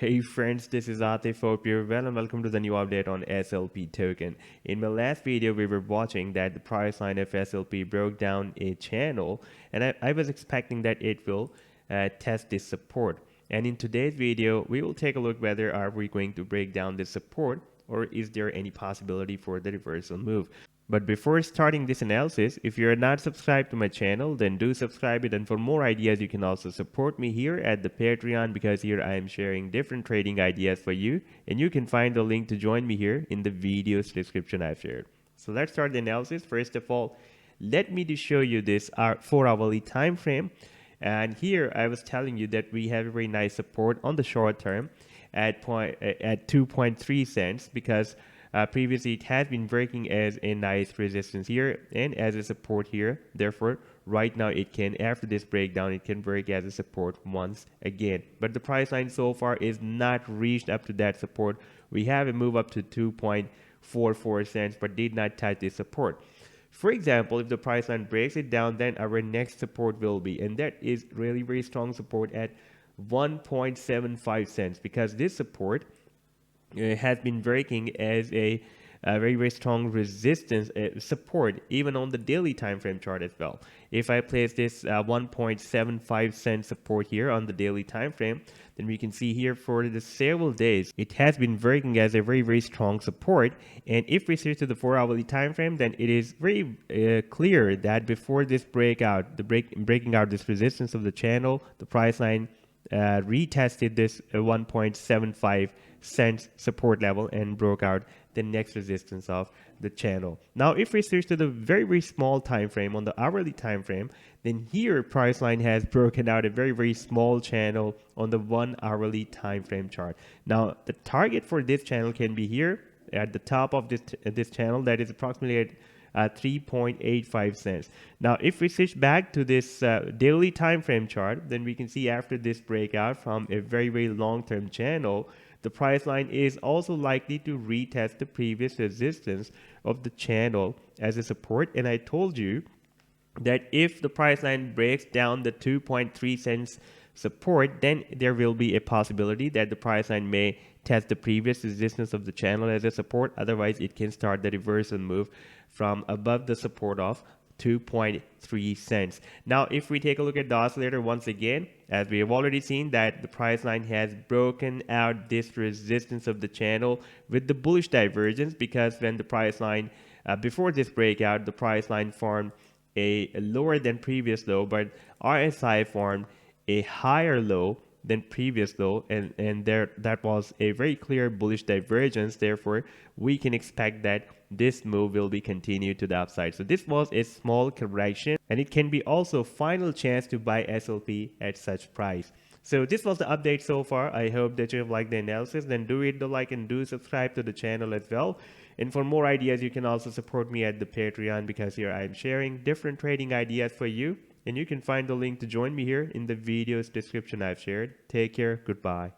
Hey friends, this is Atif. Hope you're well and welcome to the new update on SLP token. In my last video, we were watching that the price line of SLP broke down a channel, and I was expecting that it will test this support. And in today's video, we will take a look whether are we going to break down this support or is there any possibility for the reversal move. But before starting this analysis, if you're not subscribed to my channel, then do subscribe it. And for more ideas, you can also support me here at the Patreon, because here I am sharing different trading ideas for you. And you can find the link to join me here in the video's description I've shared. So let's start the analysis. First of all, let me to show you this 4-hourly time frame. And here I was telling you that we have a very nice support on the short term at 2.3 cents, because previously it has been working as a nice resistance here and as a support here. Therefore, right now it can, after this breakdown, it can work as a support once again. But the price line so far is not reached up to that support. We have a move up to 2.44 cents, but did not touch this support. For example, if the price line breaks it down, then our next support will be, and that is really very strong support at 1.75 cents, because this support has been working as a very, very strong resistance support even on the daily time frame chart as well. If I place this 1.75 cent support here on the daily time frame, then we can see here for the several days it has been working as a very, very strong support. And if we switch to the 4-hourly time frame, then it is very clear that before this breakout, breaking out this resistance of the channel, the price line retested this 1.75 cents support level and broke out the next resistance of the channel. Now, if we switch to the very, very small time frame on the hourly time frame, then here price line has broken out a very, very small channel on the 1 hourly time frame chart. Now, the target for this channel can be here at the top of this channel, that is approximately at 3.85 cents. Now, if we switch back to this daily time frame chart, then we can see after this breakout from a very, very long-term channel, the price line is also likely to retest the previous resistance of the channel as a support. And I told you that if the price line breaks down the 2.3 cents support, then there will be a possibility that the price line may test the previous resistance of the channel as a support. Otherwise, it can start the reversal move from above the support of 2.3 cents. Now, if we take a look at the oscillator once again, as we have already seen that the price line has broken out this resistance of the channel with the bullish divergence, because when the price line before this breakout, the price line formed a lower than previous low, but RSI formed a higher low than previous low, and that was a very clear bullish divergence. Therefore, we can expect that this move will be continued to the upside. So this was a small correction, and it can be also final chance to buy SLP at such price. So this was the update so far. I hope that you have liked the analysis. Then do hit the like and do subscribe to the channel as well. And for more ideas, you can also support me at the Patreon, because here I am sharing different trading ideas for you. And you can find the link to join me here in the video's description I've shared. Take care. Goodbye.